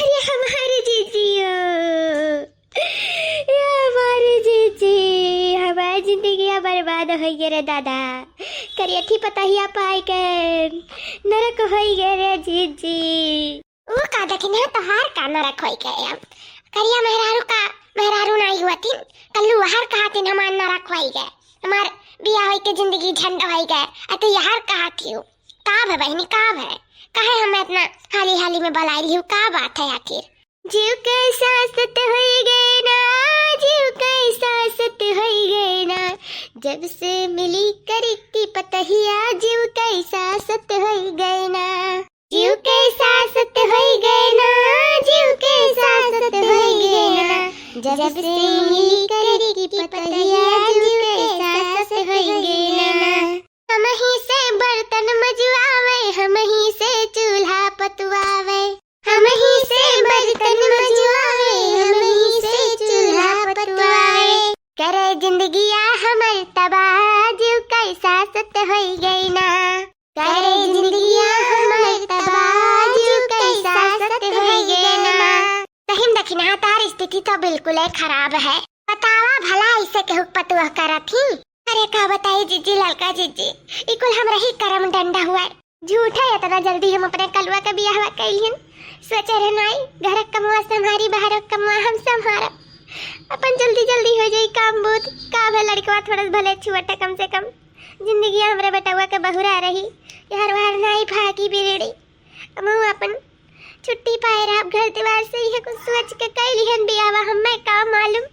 अरे हमारे जीजी ये हमारे जीजी हमारी जिंदगी बर्बाद हो गई रे दादा। करियठी पता ही पाई के नरक हो गए रे जीजी। वो का देखने तोहार का नरक हो गए। अब करिया मेहरारू नहीं हुआ थी कल्लू हर कहा थी हमार नरक हो गए। हमार बिया हो के जिंदगी झंड हो गए। अते यार कहा थी काब है बहनी काब है काहे हमें इतना हाली हाली में बलाई रही हूँ का बात है आखिर। जीव कैसा सत हो गए ना जीव कैसा सत हो गए ना जब से मिली करती पतहिया जीव कैसा सत हो गए ना जीव कैसा सत हो गए ना जीव कैसा सत हो गए ना जब से मिली करती पतहिया जीव कैसा सत हो गए ना। हम ही से बर्तन मजवावे हम ही से चूल्हा पतवावे हम ही से बर्तन मजवावे हम ही से चूल्हा पतवावे करे जिंदगिया हमर तबाह जीव कैसा सत हो गई ना करे जिंदगिया हमर तबाह जीव कैसा सत हो गई ना। सही दखिना तार स्थिति तो बिल्कुल खराब है। बतावा भला ऐसे केहू पतुआ करत ही। अरे का बताई जीजी लड़का जीजी इकुल हम रही करम डंडा हुआ झूठा इतना जल्दी हम अपने कलुआ का बियाह कैलियन सोचे रहे नाई घर कमवा संहारी बाहर कमवा हम संहार अपन जल्दी जल्दी हो जाई काम बूत का भे लड़कवा थोड़ा भले छुअटा कम से कम जिंदगी हमरे बेटवा के बहुरा रही यार वार नाई भागी बिरेड़ी हम अपन छुट्टी पाए रहा घर द्वार से ही कुछ सोच के कैलियन बियाह हमें का मालूम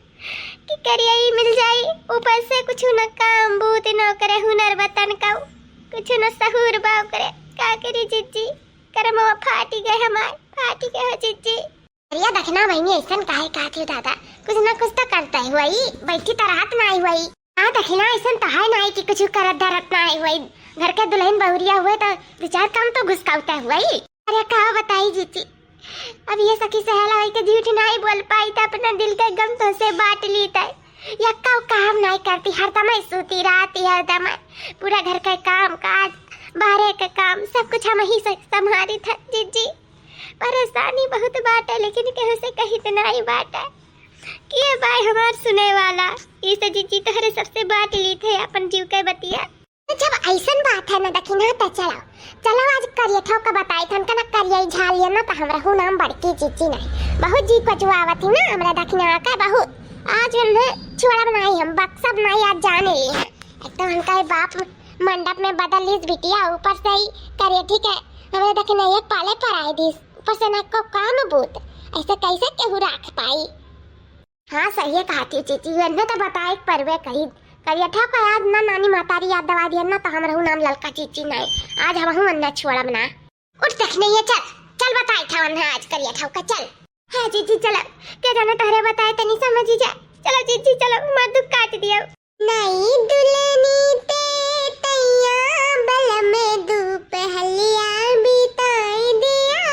कि करिया ही मिल जाई ऊपर से कुछ न काम बूत न करे हुनर बतन का कुछ न सहूर बाव करे का करी जीजी करमवा फाटी गए हमार फाटी गए हो जीजी। करिया देखना बहनी ऐसन काहे कहती हो दादा कुछ न कुछ तो करता ही हुई बैठी तो रात ना आई हुई हाँ देखना ऐसन तो है ना कि कुछ करत धरत ना आई हुई घर के दुल्हन बहुरिया हुए तो विचार काम तो घुसकाउता हुई। अरे कहा बताई जीजी अब ये सखी सहेला है कि झूठ नहीं बोल पाई तो अपना दिल के गम तो से बांट लीता है या का काम नहीं करती हर समय सोती रहती हर दम पूरा घर का काम काज बाहर का काम सब कुछ हम ही संभाली था जीजी। परेशानी बहुत बात है लेकिन केहू से कहीं तो नहीं बात है कि भाई हमार सुने वाला इसे जीजी तोहरे सबसे बात ली थे अपन जीव के बतिया। जब ऐसन बात है ना दखिना तो चलो चलो आज करिए ठोक का बताई थन का ना करिए झालिए ना तो हमरा हूं नाम बड़की जीजी नहीं बहुत जी को जुआवत ही ना हमरा दखिना का बहुत आज उन्हें छोड़ा बनाई हम बक्सा बनाई आज जाने ली है एकदम उनका बाप मंडप में बदल ली बिटिया ऊपर से ही करिए ठीक है हमें दखिना एक पाले पर आई दी ऊपर से ना को काम बूत ऐसे कैसे केहू रख पाई। हाँ सही है कहती जीजी ने तो बताए परवे कही करिया ठा को याद ना नानी मातारी याद दवा दिया ना तो हम रहू नाम ललका चीची नहीं आज हम हूं अन्ना छोड़ा बना उठ देखने ये चल चल बताए था हमने आज करिया ठा का चल है जीजी चलो के जाने तहरे बताए तनी समझी जा चलो जीजी चलो मत दुख काट दिया नहीं दुल्हनी ते तैया बल में दोपहरिया बिताई दिया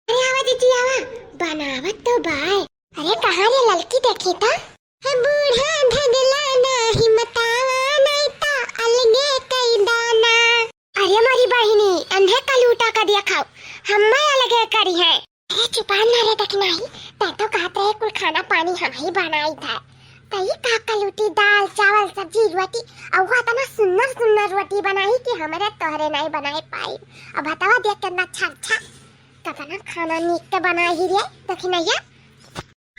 अरे आवा जीजी आवा बनावत तो बाय अरे कहां रे ललकी देखी था बूढ़ा धगला नाही मतावा नहीं ता अलगे कई दाना। अरे हमारी बहिनी अंधे का लूटा का दिया खाओ हमें अलगे करी है। अरे चुपान ना रे तक नहीं तै तो कहते है कुल खाना पानी हम ही बनाई था तई का लूटी दाल चावल सब्जी रोटी और वो इतना सुंदर सुंदर रोटी बनाई कि हमारे तोहरे नहीं बनाए पाई। अब बतावा देख कितना अच्छा कितना खाना नीक के बना ही रे दखिनैया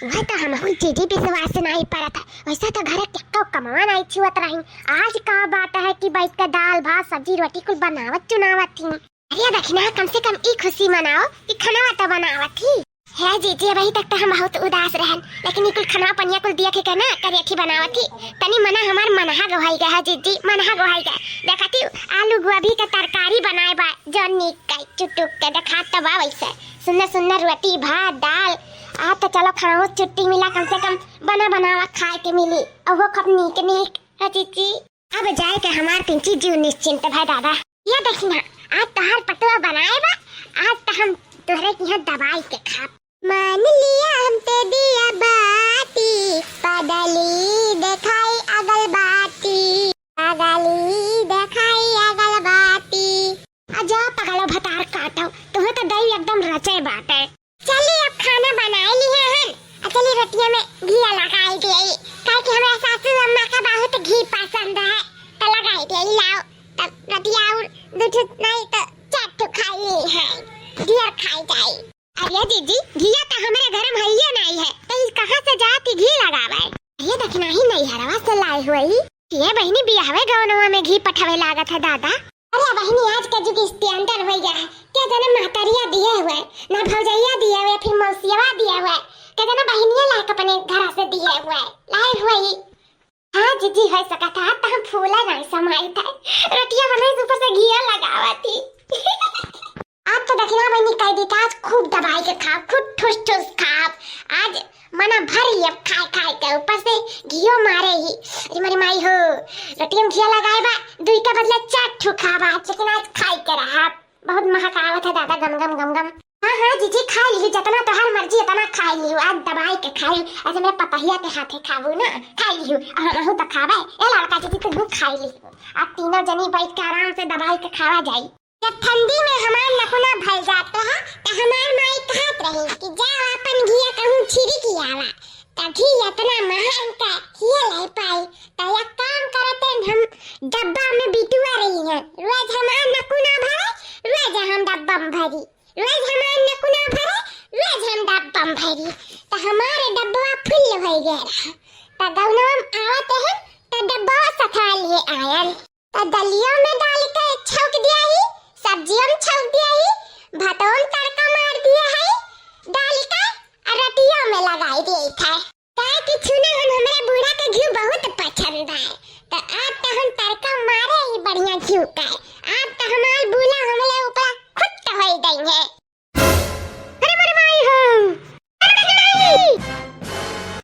वह तो हम जीजी विश्वास नहीं पड़ा था वैसा तो घर के कमा नहीं छुअत रही आज का बात है कि बैठ कर दाल भात सब्जी रोटी कुल बनावत चुनावत थी। अरे दखिना कम से कम एक खुशी मनाओ कि खाना तो बनावत थी है जीजी अभी तक तो हम बहुत उदास रहन लेकिन कुल खाना पनिया कुल दिया के ना करे थी बनावत थी तनी मना हमार मनहा गवाई गया है जीजी मनहा गवाई गया देखती आलू गोभी का तरकारी बनाए बा जो नीक का चुटुक के देखा तो बा वैसे सुंदर सुंदर रोटी भात दाल आज तो चलो खाओ छुट्टी मिला कम से कम बना बनावा खाए के मिली और वो कब नीक नीक है जीजी। अब जाए के हमार तीन चीज जीव निश्चिंत भाई दादा ये देखना आज तोहर पटुआ बनाए बा आज तो हम तोहरे की दवाई के खा मान लिया हम ते दिया बाती पडली देखाई अगल बाती पगली देखाई अगल बाती अजा पगलो भतार काटो तुम्हें तो दई भी एकदम रचे बाटे। चलिए अब खाना बनाए लिए हैं। चलिए रोटियां में घी लगाई दे, काहे कि हमरा सासू अम्मा का बहुत घी पसंद है, तो लगाई दे। लाओ तब रोटियां और दूध नहीं तो चाट खाई है, घी खाई जाए। अरे दीदी घिया तो हमारे घर में है नहीं है, तो कहां से जाती घी लगावे? ये देखना ही नहीं हरवा से लाई हुई। ये बहनी बियाहवे गाँव में घी पठावे लागत है दादा। अरे बहनी आज का जुग स्टैंडर्ड हो गया है, क्या जाने महतरिया दिए हुए ना भौजैया दिए हुए फिर मौसिया दिए हुए, क्या जाने बहनिया ला के अपने घर से दिए हुए लाई हुई। हाँ जीजी हो सका था तो हम फूला नहीं समाई था, रोटियां बनाई ऊपर से घी लगावती। आज तो दक्षिणा बहनी कह दी था आज खूब दबाई के खाओ, खूब ठुस ठुस खाओ, आज मना भरी अब खाए खाए के ऊपर से घियो मारे ही। अरे मेरी माई हो रोटियां घिया लगाए बा दुई के बदले चाट ठुका बा, लेकिन आज खाई के रहा बहुत महक आवत है दादा गम गम गम गम। हाँ हाँ जीजी खा ली, जितना तोहार मर्जी उतना खा ली, आज दबाई के खाई। ऐसे मेरे पतहिया के हाथे खाबू ना, खा ली हूँ तो खावे। ए लड़का जीजी तो खा ली, आज तीनों जनी बैठ के आराम से दबाई के खावा जाई। जब ठंडी में हमार नखुना भल जाते हैं तो हमार माई कहत रही कि जाओ अपन घिया कहूँ छिड़ी की आवा, तभी इतना महंग का घिया ले पाई। तो एक काम करते हम डब्बा में बिटुआ रही हैं, रोज हमार नखुना भरे रोज हम डब्बा में भरी, रोज हमार नखुना भरे रोज हम डब्बा में भरी, तो हमारे डब्बा फुल हो गया। तो गौना आवते हैं तो डब्बा सफा लिए आयन, तो दलियों में डाल के छौंक दिया ही, सब्जियों में छौंक दिया ही, भातों में